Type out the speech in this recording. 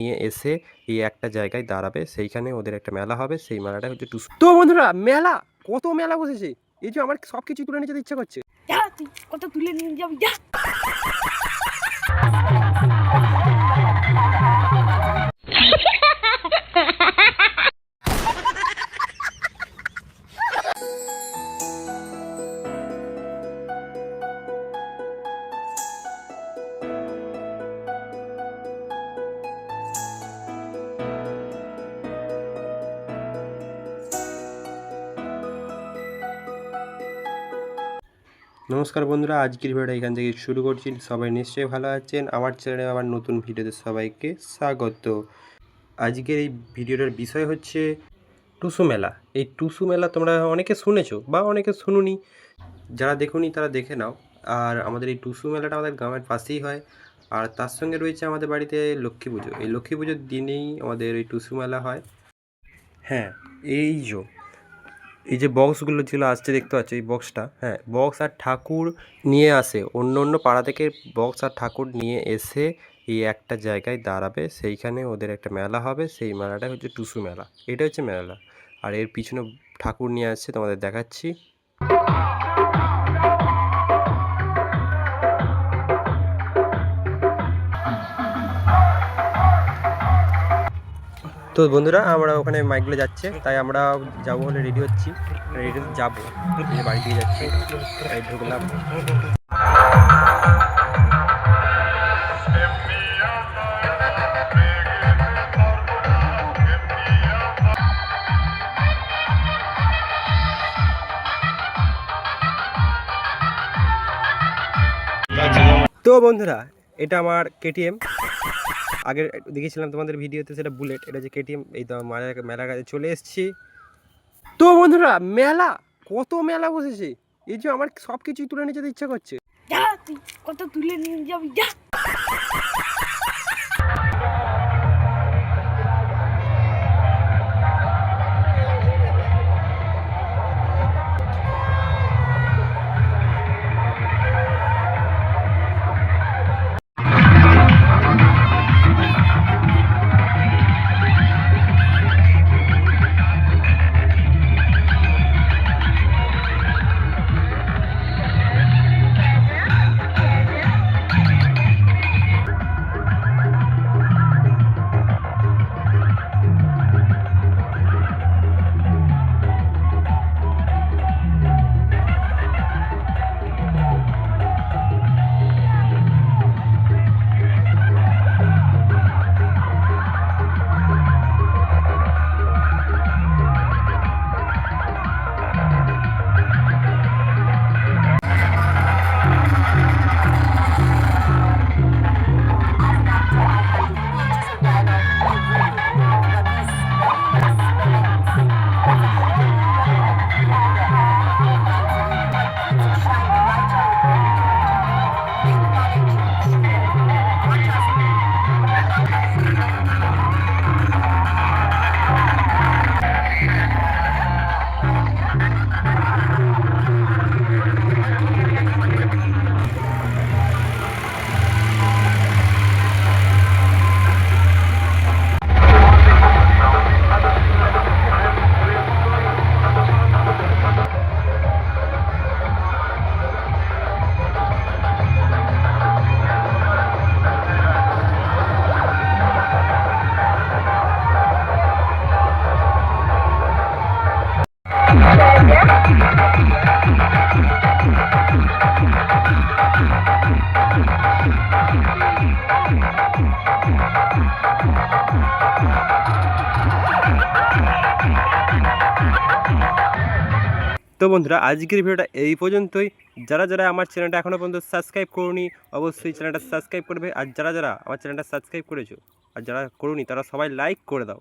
নিয়ে এসে এই একটা জায়গায় দাঁড়াবে, সেইখানে ওদের একটা মেলা হবে, সেই মেলাটা হচ্ছে টুসু। তো বন্ধুরা, মেলা কত মেলা বসেছে, এই যে আমার সব কিছু তুলে নিয়ে যেতে ইচ্ছা করছে। কত তুলে নিয়ে যাবি যা। নমস্কার বন্ধুরা, আজকের ভিডিওটা এখান থেকে শুরু করছি। সবাই নিশ্চয়ই ভালো আছেন। আমার চ্যানেলে আমার নতুন ভিডিওতে সবাইকে স্বাগত। আজকের এই ভিডিওটার বিষয় হচ্ছে টুসু মেলা। এই টুসু মেলা তোমরা অনেকে শুনেছো বা অনেকে শুনুনি, যারা দেখুনি তারা দেখে নাও। আর আমাদের এই টুসু মেলাটা আমাদের গ্রামের পাশেই হয়, আর তার সঙ্গে রয়েছে আমাদের বাড়িতে লক্ষ্মী পুজো। এই লক্ষ্মী পুজোর দিনেই আমাদের এই টুসু মেলা হয়। হ্যাঁ, এই যে বক্সগুলো যেগুলো আসছে দেখতে পাচ্ছ, এই বক্সটা, হ্যাঁ, বক্স আর ঠাকুর নিয়ে আসে, অন্য অন্য পাড়া থেকে বক্স আর ঠাকুর নিয়ে এসে এই একটা জায়গায় দাঁড়াবে, সেইখানে ওদের একটা মেলা হবে, সেই মেলাটা হচ্ছে টুসু মেলা। এটা হচ্ছে মেলা। আর এর পিছনে ঠাকুর নিয়ে আসছে, তোমাদের দেখাচ্ছি। তো বন্ধুরা, আমরা ওখানে মাইকগুলো যাচ্ছে, তাই আমরা যাবো বলে রেডি হচ্ছি। রেডি যাবো, বাড়ি দিয়ে যাচ্ছি, তাই ঢুকলাম। তো বন্ধুরা, এটা আমার কেটিএম। আগের দেখেছিলাম তোমাদের ভিডিওতে, সেটা বুলেট, এটা যে কেটিএম। এই তো মেলার কাছে চলে এসেছি। তো বন্ধুরা, মেলা কত মেলা বসেছে, এই যে আমার সব কিছুই তুলে নিয়ে যেতে ইচ্ছা করছে। যা তুই কত তুলে নিয়ে যাবি যা। তো বন্ধুরা, আজকের ভিডিওটা এই পর্যন্তই। যারা যারা আমার চ্যানেলটা এখনও পর্যন্ত সাবস্ক্রাইব করুনি, অবশ্যই চ্যানেলটা সাবস্ক্রাইব করবে। আর যারা যারা আমার চ্যানেলটা সাবস্ক্রাইব করেছো আর যারা করুনি, তারা সবাই লাইক করে দাও।